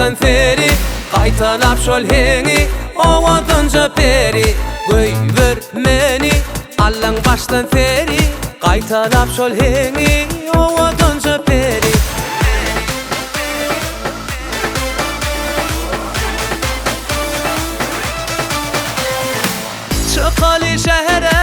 baştan feri qaytalap şol heňi owadynja peri göýber meni Allaň baştan feri qaytalap şol heňi owadynja peri Çıkalı şehre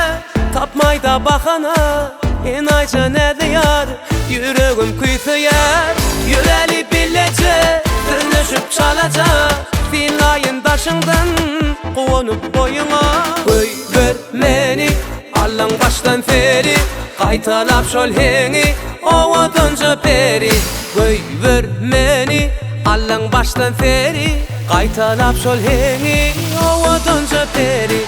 tapmayda bakana İnayca ne diyar yüreğim kuytuyer Yüreğli bilece dönüşüp çalacak Filayın daşından konup boyuna Göýber meni Allaň baştan feri qaytalap şol heňi owadynja peri Göýber meni Allaň baştan feri qaytalap şol heňi owadynja peri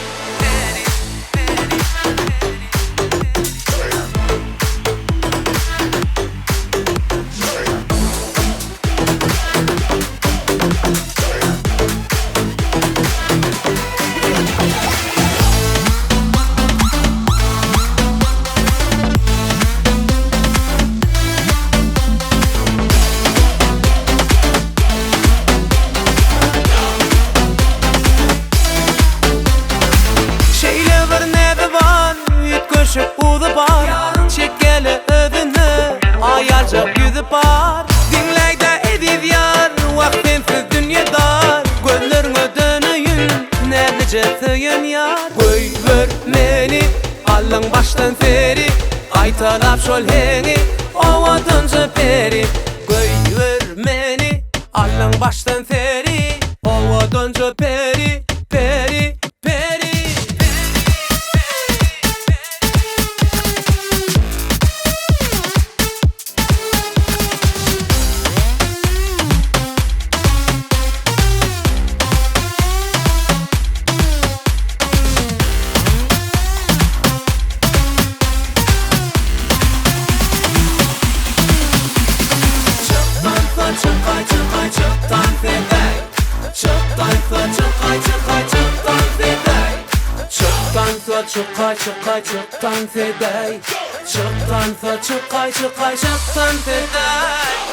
Udı bar, çekele ödünü ayarca yüzü bar Dinleyde edip yar, vaktimsiz dünyadar Gözlerine dönüyün, nerede tüyün yar Göýber meni, Allaň baştan feri Qaytalap şol heňi, owadynja peri Göýber meni, Allaň baştan feri Owadynja peri, peri, peri Çıktan fedey Çıktan çıkay fedey Çıktan çıkay fedey